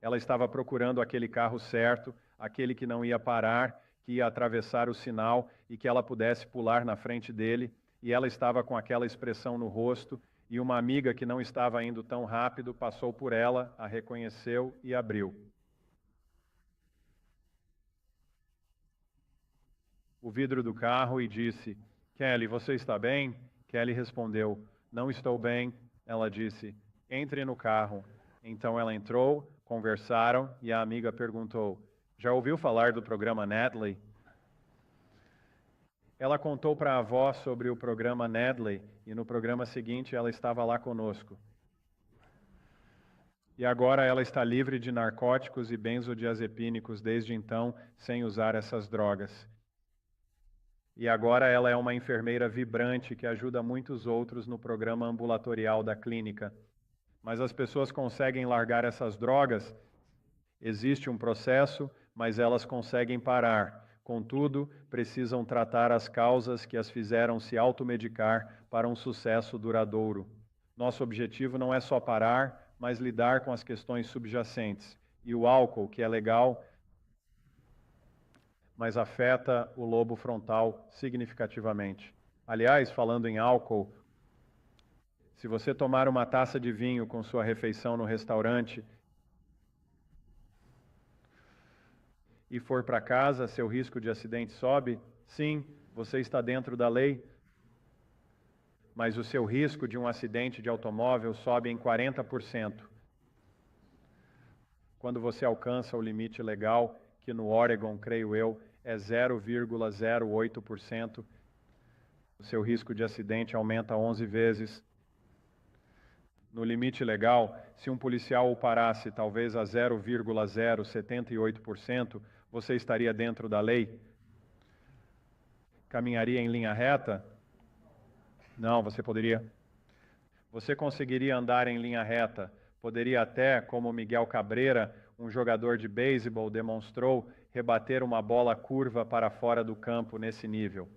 Ela estava procurando aquele carro certo, aquele que não ia parar, que ia atravessar o sinal e que ela pudesse pular na frente dele, e ela estava com aquela expressão no rosto, e uma amiga que não estava indo tão rápido passou por ela, a reconheceu e abriu. O vidro do carro e disse, Kelly, você está bem? Kelly respondeu, não estou bem. Ela disse, entre no carro. Então ela entrou, conversaram e a amiga perguntou, já ouviu falar do programa Natalie? Ela contou para a avó sobre o programa Natalie e no programa seguinte ela estava lá conosco. E agora ela está livre de narcóticos e benzodiazepínicos desde então, sem usar essas drogas. E agora ela é uma enfermeira vibrante que ajuda muitos outros no programa ambulatorial da clínica. Mas as pessoas conseguem largar essas drogas? Existe um processo, mas elas conseguem parar. Contudo, precisam tratar as causas que as fizeram se automedicar para um sucesso duradouro. Nosso objetivo não é só parar, mas lidar com as questões subjacentes. E o álcool, que é legal, mas afeta o lobo frontal significativamente. Aliás, falando em álcool, se você tomar uma taça de vinho com sua refeição no restaurante e for para casa, seu risco de acidente sobe? Sim, você está dentro da lei, mas o seu risco de um acidente de automóvel sobe em 40%. Quando você alcança o limite legal, que no Oregon, creio eu, é 0,08%, o seu risco de acidente aumenta 11 vezes. No limite legal, se um policial o parasse talvez a 0,078%, você estaria dentro da lei? Caminharia em linha reta? Não, você poderia. Você conseguiria andar em linha reta. Poderia até, como Miguel Cabreira, um jogador de beisebol, demonstrou, rebater uma bola curva para fora do campo nesse nível.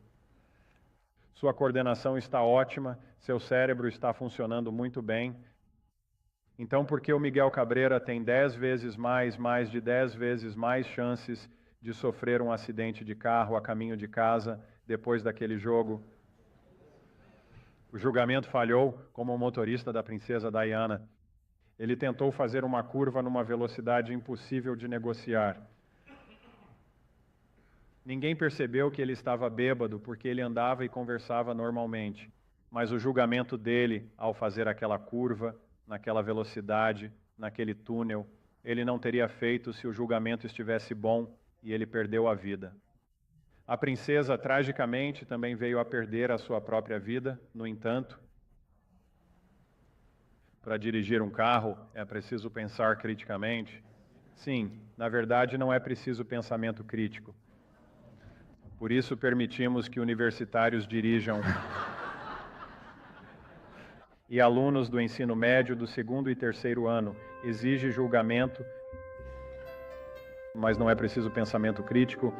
Sua coordenação está ótima, seu cérebro está funcionando muito bem. Então, por que o Miguel Cabreira tem 10 vezes mais de 10 vezes mais chances de sofrer um acidente de carro a caminho de casa depois daquele jogo. O julgamento falhou como o motorista da princesa Diana. Ele tentou fazer uma curva numa velocidade impossível de negociar. Ninguém percebeu que ele estava bêbado porque ele andava e conversava normalmente. Mas o julgamento dele, ao fazer aquela curva, naquela velocidade, naquele túnel, ele não teria feito se o julgamento estivesse bom e ele perdeu a vida. A princesa, tragicamente, também veio a perder a sua própria vida, no entanto. Para dirigir um carro, é preciso pensar criticamente? Sim, na verdade não é preciso pensamento crítico. Por isso permitimos que universitários dirijam e alunos do ensino médio do 2º e 3º ano. Exige julgamento, mas não é preciso pensamento crítico.